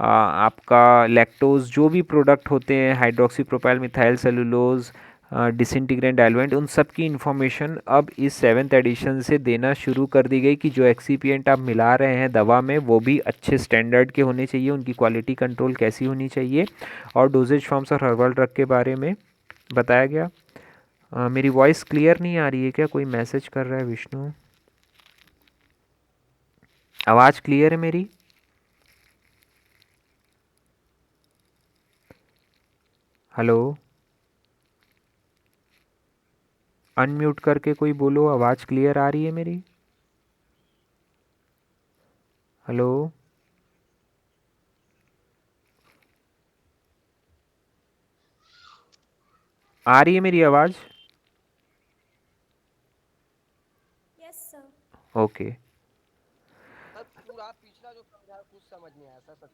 S1: आपका लैक्टोज, जो भी प्रोडक्ट होते हैं, hydroxy propyl methyl cellulose, disintegrant diluent, उन सब की इन्फॉर्मेशन अब इस 7th एडिशन से देना शुरू कर दी गई कि जो एक्सीपिएंट आप मिला रहे हैं दवा में वो भी अच्छे स्टैंडर्ड के होने चाहिए, उनकी क्वालिटी कंट्रोल कैसी होनी चाहिए, और डोजेज फॉर्म्स और हर्बल ड्रग के बारे में बताया गया। मेरी वॉइस क्लियर नहीं आ रही है क्या? कोई मैसेज कर रहा है विष्णु? आवाज़ क्लियर है मेरी? हेलो, अनम्यूट करके कोई बोलो, आवाज़ क्लियर आ रही है मेरी? हेलो, आ रही है मेरी आवाज़?
S2: Yes sir.
S1: ओके।
S3: सर पूरा पिछला जो समझाया कुछ समझ नहीं आया सर।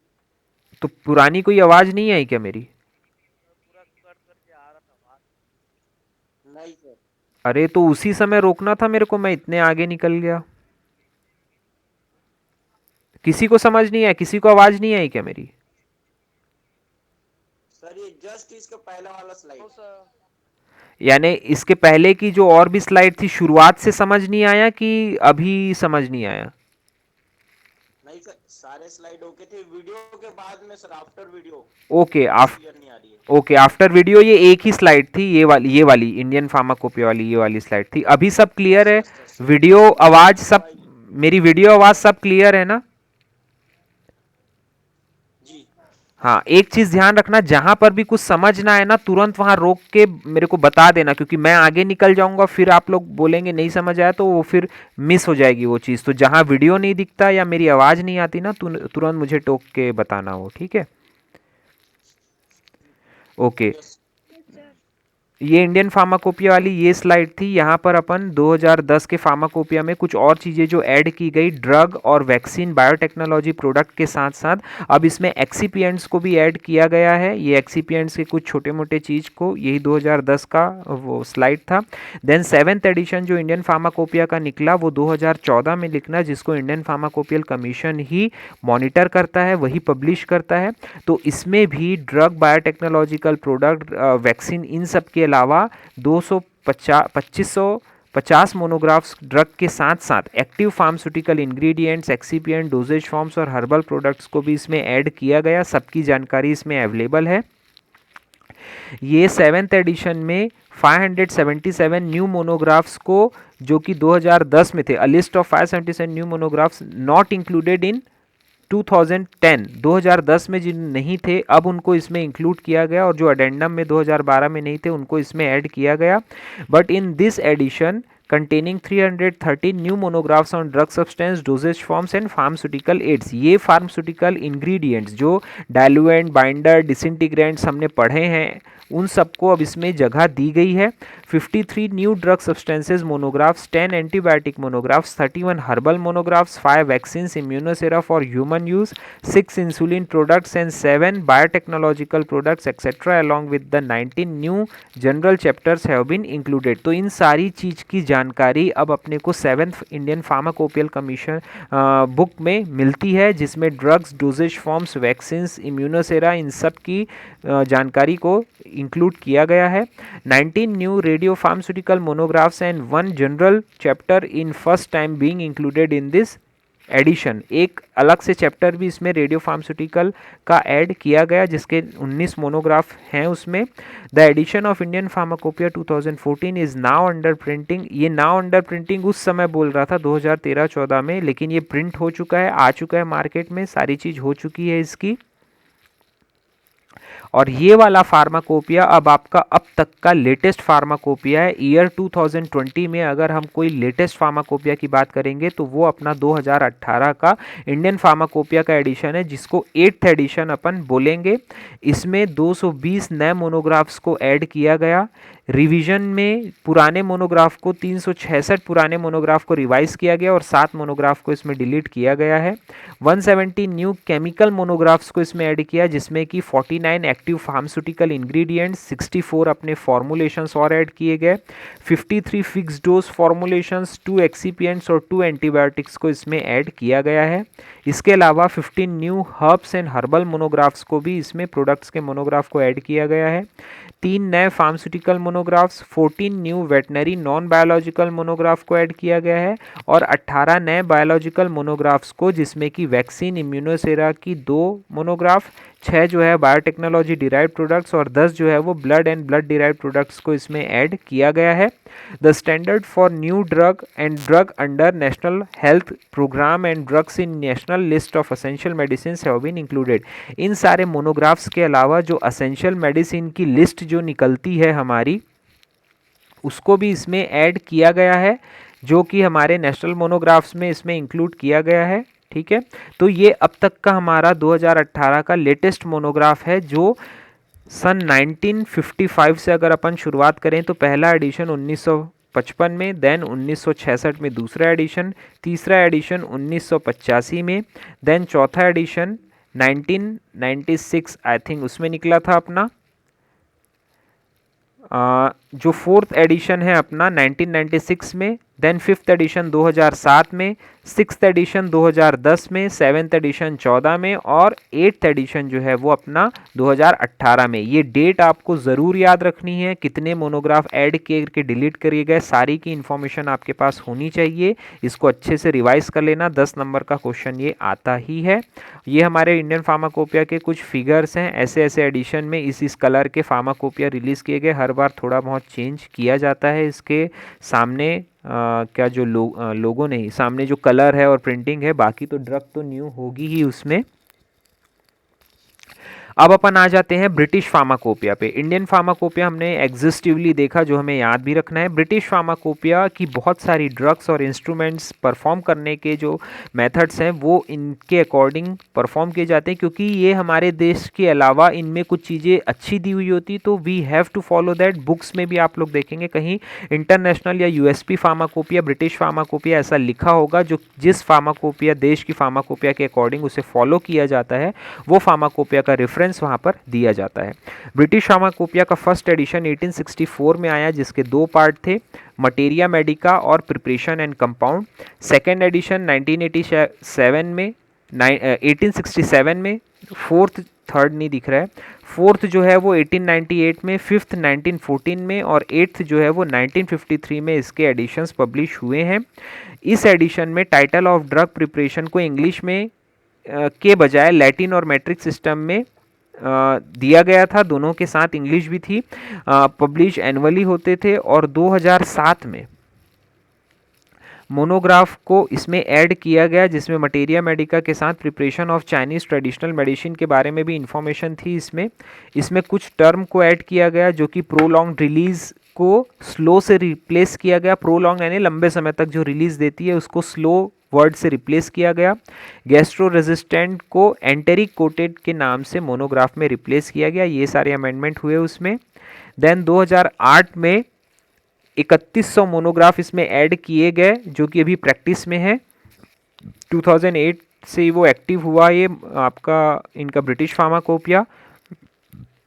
S1: तो पुरानी कोई आवाज़ नहीं आई क्या मेरी?
S3: पूरा कट करके आ रहा था बात। नहीं सर।
S1: अरे तो उसी समय रोकना था मेरे को, मैं इतने आगे निकल गया। किसी को समझ नहीं आया? किसी को आवाज़ नहीं आई क्या मेरी?
S3: सर ये जस्ट इसका पहला वाला स्लाइड सर।
S1: यानी इसके पहले की जो और भी स्लाइड थी, शुरुआत से समझ नहीं आया कि अभी समझ नहीं आया?
S3: नहीं सर, सारे स्लाइड ओके थे, वीडियो के बाद में sir, after video
S1: okay,
S3: clear नहीं आ रही है।
S1: ओके, आफ्टर वीडियो ये एक ही स्लाइड थी, ये वाली इंडियन फार्माकोपिया वाली, ये वाली स्लाइड थी। अभी सब क्लियर है? वीडियो आवाज़ सब, मेरी वीडियो आवाज़ सब क्लियर है ना?
S3: जी।
S1: हाँ, एक चीज ध्यान रखना, जहां पर भी कुछ समझ ना आए ना तुरंत वहां रोक के मेरे को बता देना, क्योंकि मैं आगे निकल जाऊंगा, फिर आप लोग बोलेंगे नहीं समझ आया तो वो फिर मिस हो जाएगी वो चीज़। तो जहां वीडियो नहीं दिखता या मेरी आवाज़ नहीं आती ना, तुरंत मुझे टोक के बताना वो, ठीक है? ओके।
S3: यस।
S2: Yes, sir.
S1: ये इंडियन फार्माकोपिया वाली ये स्लाइड थी। यहाँ पर अपन 2010 के फार्माकोपिया में कुछ और चीज़ें जो ऐड की गई ड्रग और वैक्सीन बायोटेक्नोलॉजी प्रोडक्ट के साथ साथ अब इसमें एक्सीपिएंट्स को भी ऐड किया गया है। ये एक्सीपिएंट्स के कुछ छोटे मोटे चीज़ को, यही 2010 का वो स्लाइड था। देन सेवेंथ एडिशन जो इंडियन फार्माकोपिया का निकला वो 2014 में निकला, जिसको इंडियन फार्माकोपियल कमीशन ही मॉनिटर करता है, वही पब्लिश करता है। तो इसमें भी ड्रग बायोटेक्नोलॉजिकल प्रोडक्ट वैक्सीन इन सब के अलावा 2550 मोनोग्राफ्स ड्रग के साथ साथ active pharmaceutical ingredients, excipient, dosages forms और हर्बल प्रोडक्ट्स को भी इसमें ऐड किया गया। सबकी जानकारी इसमें अवेलेबल है। ये सेवेंथ एडिशन में 577 न्यू मोनोग्राफ्स को, जो कि 2010 में थे, a list of 577 new monographs not included in 2010, 2010 में जिन नहीं थे अब उनको इसमें इंक्लूड किया गया, और जो अडेंडम में 2012 में नहीं थे उनको इसमें ऐड किया गया। But in this edition containing 313 new monographs on drug substance, dosage forms and pharmaceutical aids। ये फार्मास्यूटिकल इंग्रेडिएंट्स जो डाइल्यूएंट, बाइंडर, डिसइंटीग्रेंट्स हमने पढ़े हैं उन सबको अब इसमें जगह दी गई है। 53 new drug substances monographs, 10 antibiotic monographs, 31 herbal monographs, 5 vaccines immunosera for human use, 6 insulin products and 7 biotechnological products etcetera along with the 19 new general chapters have been included. तो इन सारी चीज़ की जानकारी अब अपने को 7th Indian pharmacopoeial commission book में मिलती है, जिसमें drugs, dosages forms, vaccines, immunosera, इन सब की जानकारी को इंक्लूड किया गया है। 19 new radiopharmaceutical monographs and 1 general chapter in first time being included in this edition. एक अलग से चैप्टर भी इसमें रेडियो फार्मास्यूटिकल का ऐड किया गया, जिसके 19 मोनोग्राफ हैं उसमें। The edition of Indian pharmacopoeia 2014 is now under printing. ये नाउ अंडर प्रिंटिंग उस समय बोल रहा था 2013-14 में, लेकिन ये प्रिंट हो चुका है, आ चुका है मार्केट में, सारी चीज़ हो चुकी है इसकी। और ये वाला फार्माकोपिया अब आपका अब तक का लेटेस्ट फार्माकोपिया है। ईयर 2020 में अगर हम कोई लेटेस्ट फार्माकोपिया की बात करेंगे तो वो अपना 2018 का इंडियन फार्माकोपिया का एडिशन है, जिसको 8th एडिशन अपन बोलेंगे। इसमें 220 नए मोनोग्राफ्स को ऐड किया गया। रिवीजन में पुराने मोनोग्राफ को 366 पुराने मोनोग्राफ को रिवाइज किया गया और 7 मोनोग्राफ को इसमें डिलीट किया गया है। 170 न्यू केमिकल मोनोग्राफ्स को इसमें ऐड किया, जिसमें कि 49 एक्टिव फार्मास्यूटिकल इंग्रेडिएंट्स, 64 अपने फॉर्मुलेशंस और ऐड किए गए। 53 फिक्स डोज फॉर्मुलेशंस, 2 एक्सीपिएंट्स और 2 एंटीबायोटिक्स को इसमें ऐड किया गया है। इसके अलावा 15 new herbs and herbal monographs को भी इसमें प्रोडक्ट्स के मोनोग्राफ को ऐड किया गया है। 3 नए pharmaceutical monographs, 14 new veterinary non biological monograph को ऐड किया गया है, और 18 नए बायोलॉजिकल मोनोग्राफ्स को, जिसमें कि वैक्सीन, इम्यूनोसेरा की 2 मोनोग्राफ, 6 जो है बायोटेक्नोलॉजी डिराइव प्रोडक्ट्स और 10 जो है वो blood and blood derive products को इसमें ऐड किया गया है। The standard for new drug and drug under national health programme and drugs in national list of essential medicine have been included. इन सारे मोनोग्राफ्स के अलावा जो असेंशियल मेडिसिन की लिस्ट जो निकलती है हमारी, उसको भी इसमें ऐड किया गया है, जो कि हमारे नेशनल मोनोग्राफ्स में इसमें इंक्लूड किया गया है। ठीक है, तो ये अब तक का हमारा 2018 का लेटेस्ट मोनोग्राफ है, जो सन 1955 से अगर अपन शुरुआत करें तो पहला एडिशन 1955 में, देन 1966 में दूसरा एडिशन, तीसरा एडिशन 1985 में, देन चौथा एडिशन 1996 आई थिंक उसमें निकला था अपना। जो फोर्थ एडिशन है अपना 1996 में, देन फिफ्थ एडिशन 2007 में, सिक्स्थ एडिशन 2010 में, सेवेंथ एडिशन 14 में, और एट्थ एडिशन जो है वो अपना 2018 में। ये डेट आपको ज़रूर याद रखनी है, कितने मोनोग्राफ ऐड करके डिलीट करिए गए, सारी की इन्फॉर्मेशन आपके पास होनी चाहिए। इसको अच्छे से रिवाइज कर लेना, 10 नंबर का क्वेश्चन ये आता ही है। ये हमारे इंडियन फार्माकोपिया के कुछ फिगर्स हैं, ऐसे ऐसे एडिशन में इस कलर के फार्माकोपिया रिलीज़ किए गए। हर बार थोड़ा बहुत चेंज किया जाता है इसके सामने क्या जो लोगो नहीं, सामने जो कलर है और प्रिंटिंग है, बाकी तो ड्रग तो न्यू होगी ही उसमें। अब अपन आ जाते हैं ब्रिटिश फार्माकोपिया पे। इंडियन फार्माकोपिया हमने एग्जिस्टिवली देखा, जो हमें याद भी रखना है। ब्रिटिश फार्माकोपिया की बहुत सारी ड्रग्स और इंस्ट्रूमेंट्स परफॉर्म करने के जो मेथड्स हैं वो इनके अकॉर्डिंग परफॉर्म किए जाते हैं, क्योंकि ये हमारे देश के अलावा इनमें कुछ चीज़ें अच्छी दी हुई होती, तो we have to follow that. Books में भी आप लोग देखेंगे कहीं इंटरनेशनल या यूएसपी फार्माकोपिया, ब्रिटिश फार्माकोपिया ऐसा लिखा होगा, जो जिस फार्माकोपिया देश की फार्माकोपिया के अकॉर्डिंग उसे फॉलो किया जाता है वो फार्माकोपिया का रेफरेंस वहाँ पर दिया जाता है। ब्रिटिश फार्माकोपिया का फर्स्ट एडिशन 1864 में आया, जिसके दो पार्ट थे, मटेरिया मेडिका और preparation and compound. Second edition 1987 में 1867 में, फोर्थ थर्ड नहीं दिख रहा है, फोर्थ जो है वो 1898 में, फिफ्थ 1914 में और एट्थ जो है वो 1953 में इसके एडिशंस पब्लिश हुए हैं। इस एडिशन में टाइटल ऑफ ड्रग प्रिपरेशन को इंग्लिश में के बजाय लैटिन और मैट्रिक सिस्टम में दिया गया था, दोनों के साथ इंग्लिश भी थी। पब्लिश एनुअली होते थे और 2007 में मोनोग्राफ को इसमें ऐड किया गया, जिसमें मटेरिया मेडिका के साथ preparation of Chinese traditional medicine के बारे में भी इंफॉर्मेशन थी। इसमें कुछ टर्म को ऐड किया गया, जो कि प्रोलॉन्ग रिलीज को स्लो से रिप्लेस किया गया। प्रोलॉन्ग यानी लंबे समय तक जो रिलीज देती है उसको स्लो वर्ड से रिप्लेस किया गया। गैस्ट्रो रेजिस्टेंट को एंटेरिक कोटेड के नाम से मोनोग्राफ में रिप्लेस किया गया। ये सारे अमेंडमेंट हुए उसमें। देन 2008 में 3100 मोनोग्राफ इसमें ऐड किए गए, जो कि अभी प्रैक्टिस में है। 2008 से वो एक्टिव हुआ ये आपका इनका ब्रिटिश फार्माकोपिया।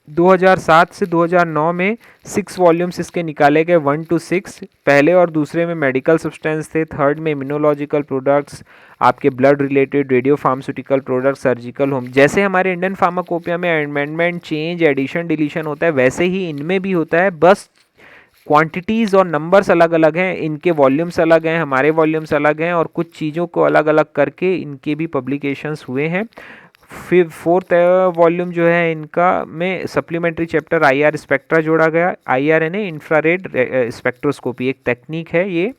S1: 2007 से 2009 में 6 वॉल्यूम्स इसके निकाले गए, 1 to 6। पहले और दूसरे में मेडिकल सब्सटेंस थे, थर्ड में इम्यूनोलॉजिकल प्रोडक्ट्स, आपके blood related, radio pharmaceutical products, surgical home. जैसे हमारे इंडियन फार्माकोपिया में अमेंडमेंट, चेंज, एडिशन, डिलीशन होता है, वैसे ही इनमें भी होता है, बस क्वांटिटीज़ और नंबर्स अलग अलग हैं। इनके वॉल्यूम्स अलग हैं, हमारे वॉल्यूम्स अलग हैं, और कुछ चीज़ों को अलग अलग करके इनके भी पब्लिकेशंस हुए हैं। फिर फोर्थ वॉल्यूम जो है इनका में सप्लीमेंट्री चैप्टर आईआर स्पेक्ट्रा जोड़ा गया। आईआर यानी इंफ्रारेड स्पेक्ट्रोस्कोपी, एक टेक्निक है ये,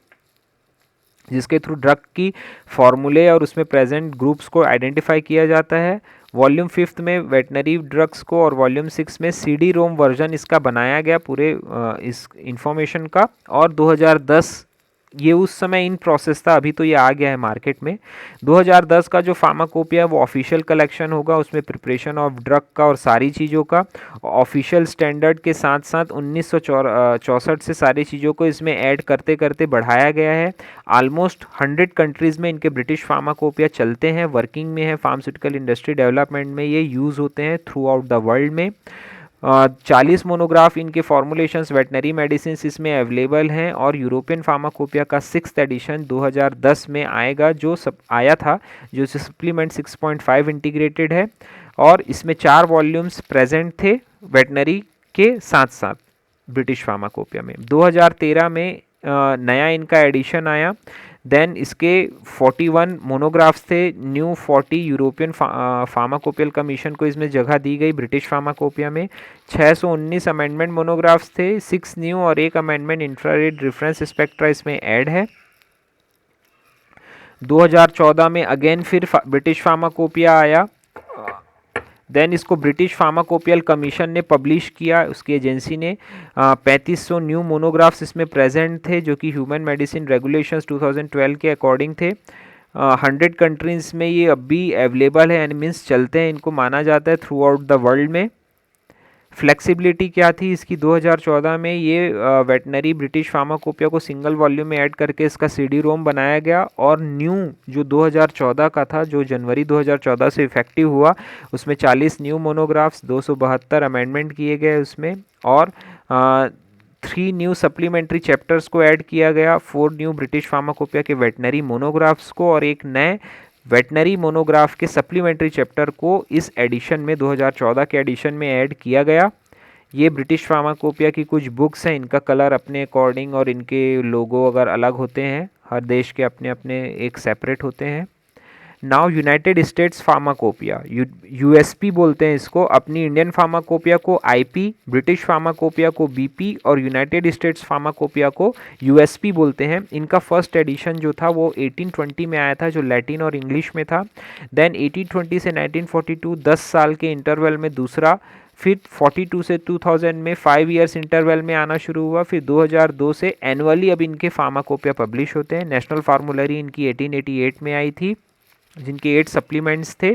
S1: जिसके थ्रू ड्रग की फॉर्मूले और उसमें प्रेजेंट ग्रुप्स को आइडेंटिफाई किया जाता है। वॉल्यूम 5 में वेटनरी ड्रग्स को, और वॉल्यूम 6 में सीडी रोम वर्जन इसका बनाया गया पूरे इस इंफॉर्मेशन का। और 2010 ये उस समय इन प्रोसेस था, अभी तो ये आ गया है मार्केट में। 2010 का जो फार्माकोपिया वो ऑफिशियल कलेक्शन होगा, उसमें प्रिपरेशन ऑफ ड्रग का और सारी चीज़ों का ऑफिशियल स्टैंडर्ड के साथ साथ 1964 से सारी चीज़ों को इसमें ऐड करते करते बढ़ाया गया है। आलमोस्ट 100 कंट्रीज़ में इनके ब्रिटिश फार्माकोपिया चलते हैं, वर्किंग में है, फार्मास्यूटिकल इंडस्ट्री डेवलपमेंट में ये यूज़ होते हैं थ्रू आउट द वर्ल्ड में। 40 मोनोग्राफ इनके फॉर्मुलेशंस वेटनरी मेडिसिन इसमें अवेलेबल हैं। और यूरोपियन फार्माकोपिया का 6th एडिशन 2010 में आएगा, जो सब आया था, जो सप्लीमेंट 6.5 इंटीग्रेटेड है, और इसमें 4 वॉल्यूम्स प्रेजेंट थे वेटनरी के साथ साथ ब्रिटिश फार्माकोपिया में। 2013 में नया इनका एडिशन आया। देन इसके 41 मोनोग्राफ्स थे, न्यू 40 यूरोपियन फार्माकोपियल कमीशन को इसमें जगह दी गई ब्रिटिश फार्माकोपिया में। 619 अमेंडमेंट मोनोग्राफ्स थे, 6 न्यू और 1 अमेंडमेंट इंफ्रारेड रेफरेंस स्पेक्ट्रा इसमें ऐड है। 2014 में अगेन फिर ब्रिटिश फार्माकोपिया आया। देन इसको ब्रिटिश फार्माकोपियल कमीशन ने पब्लिश किया, उसकी एजेंसी ने। 3500 न्यू मोनोग्राफ्स इसमें प्रेजेंट थे, जो कि ह्यूमन मेडिसिन रेगुलेशंस 2012 के अकॉर्डिंग थे। 100 कंट्रीज़ में ये अब भी अवेलेबल है, यानी मीन्स चलते हैं, इनको माना जाता है थ्रू आउट द वर्ल्ड में। फ्लेक्सिबिलिटी क्या थी इसकी 2014 में, ये वेटनरी ब्रिटिश फार्माकोपिया को सिंगल वॉल्यूम में ऐड करके इसका सीडी रोम बनाया गया। और न्यू जो 2014 का था, जो जनवरी 2014 से इफेक्टिव हुआ, उसमें 40 न्यू मोनोग्राफ्स, 272 अमेंडमेंट किए गए उसमें, और 3 न्यू सप्लीमेंट्री चैप्टर्स को ऐड किया गया, 4 न्यू ब्रिटिश फार्माकोपिया के वेटनरी मोनोग्राफ्स को, और एक नए वेटनरी मोनोग्राफ के सप्लीमेंट्री चैप्टर को इस एडिशन में 2014 के एडिशन में ऐड किया गया। ये ब्रिटिश फार्माकोपिया की कुछ बुक्स हैं, इनका कलर अपने अकॉर्डिंग और इनके लोगो अगर अलग होते हैं, हर देश के अपने अपने एक सेपरेट होते हैं। Now United states pharmacopoeia, USP बोलते हैं इसको। अपनी इंडियन फार्माकोपिया को आईपी, ब्रिटिश फार्माकोपिया को बीपी और यूनाइटेड स्टेट्स फार्माकोपिया को यूएसपी बोलते हैं। इनका फर्स्ट एडिशन जो था वो 1820 में आया था, जो लैटिन और इंग्लिश में था। देन 1820 से 1942 10 साल के इंटरवल में दूसरा, फिर 42 से 2000 में 5 इयर्स इंटरवल में आना शुरू हुआ। फिर 2002 से एनुअली अब इनके फार्माकोपिया पब्लिश होते हैं। नेशनल फार्मूलरी इनकी 1888 में आई थी, जिनके 8 सप्लीमेंट्स थे।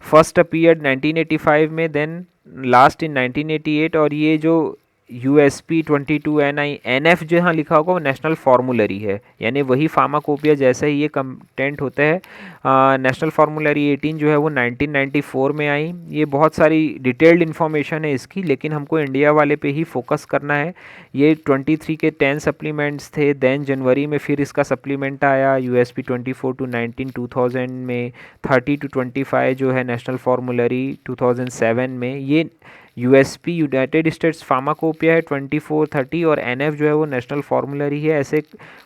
S1: फर्स्ट अपीयर्ड 1985 में, देन लास्ट इन 1988। और ये जो USP 22NI NF जो यहाँ लिखा होगा वो नेशनल फार्मूलरी है, यानी वही फार्माकोपिया जैसा ही ये कंटेंट होता है। नेशनल फार्मूलरी 18 जो है वो 1994 में आई। ये बहुत सारी डिटेल्ड इन्फॉर्मेशन है इसकी, लेकिन हमको इंडिया वाले पे ही फोकस करना है। ये 23 के 10 सप्लीमेंट्स थे। देन जनवरी में फिर इसका सप्लीमेंट आया USP 24 to 19 2000 में, 30 to 25 जो है नेशनल फार्मूलरी 2007 में। ये USP यूनाइटेड स्टेट्स फार्माकोपिया है 24, 30 और NF जो है वो नेशनल फार्मूलरी है। ऐसे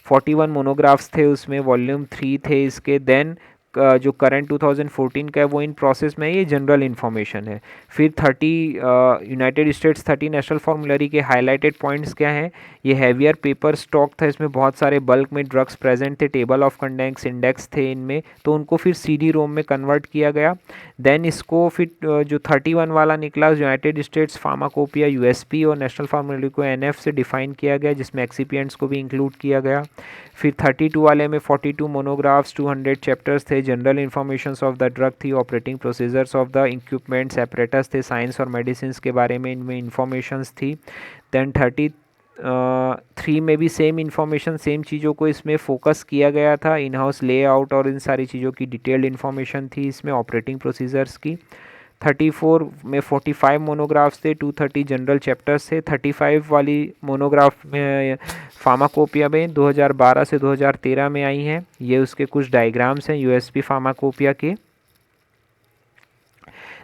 S1: 41 मोनोग्राफ्स थे उसमें, वॉल्यूम 3 थे इसके। देन जो करंट 2014 का है वो इन प्रोसेस में है, ये जनरल इन्फॉर्मेशन है। फिर 30 यूनाइटेड स्टेट्स 30 नेशनल फार्मूलरी के हाईलाइटेड पॉइंट्स क्या हैं? ये हैवियर पेपर स्टॉक था, इसमें बहुत सारे बल्क में ड्रग्स प्रेजेंट थे, टेबल ऑफ कंटेंट्स इंडेक्स थे इनमें, तो उनको फिर CD रोम में कन्वर्ट किया गया। देन इसको फिर जो 31 वाला निकला यूनाइटेड स्टेट्स फार्माकोपिया USP और नेशनल फार्मूलरी को NF से डिफाइन किया गया, जिसमें एक्सीपिएंट्स को भी इंक्लूड किया गया। फिर 32 वाले में 42 मोनोग्राफ्स, 200 चैप्टर्स थे, general informations of the drug थी, operating procedures of the equipments apparatus थे, साइंस और मेडिसिन के बारे में इनमें इन्फॉर्मेशंस थी। देन 33 में भी सेम इन्फॉर्मेशन, सेम चीज़ों को इसमें फोकस किया गया था, इन हाउस लेआउट और इन सारी चीज़ों की डिटेल्ड इन्फॉर्मेशन थी इसमें, ऑपरेटिंग प्रोसीजर्स की। 34 में 45 मोनोग्राफ्स थे, 230 जनरल चैप्टर्स थे। 35 वाली मोनोग्राफ में फार्माकोपिया में 2012 से 2013 में आई हैं। ये उसके कुछ डायग्राम्स हैं USP फार्माकोपिया के।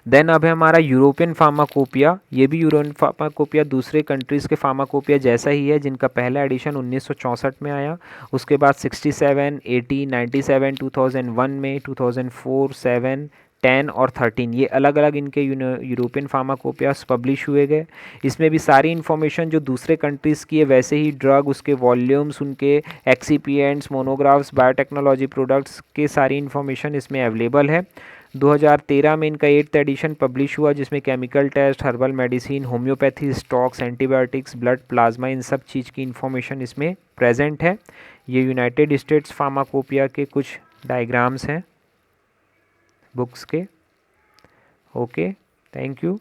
S1: देन अब है हमारा यूरोपियन फार्माकोपिया। ये भी यूरोपियन फार्माकोपिया दूसरे कंट्रीज़ के फार्माकोपिया जैसा ही है, जिनका पहला एडिशन 1964 में आया। उसके बाद 67, 80, 97, 2001 में, 2004, 7, 10 और 13 ये अलग अलग इनके यूरोपियन फार्माकोपियास पब्लिश हुए गए। इसमें भी सारी इन्फॉर्मेशन जो दूसरे कंट्रीज़ की है वैसे ही ड्रग, उसके वॉल्यूम्स, उनके एक्सीपिएंट्स, मोनोग्राफ्स, बायोटेक्नोलॉजी प्रोडक्ट्स के सारी इन्फॉर्मेशन इसमें अवेलेबल है। 2013 में इनका 8th एडिशन पब्लिश हुआ, जिसमें chemical test, herbal medicine, homeopathy stocks, antibiotics, blood plasma, इन सब चीज़ की इन्फॉर्मेशन इसमें प्रेजेंट है। ये यूनाइटेड स्टेट्स फार्माकोपिया के कुछ डायग्राम्स हैं बुक्स के। Okay, thank you.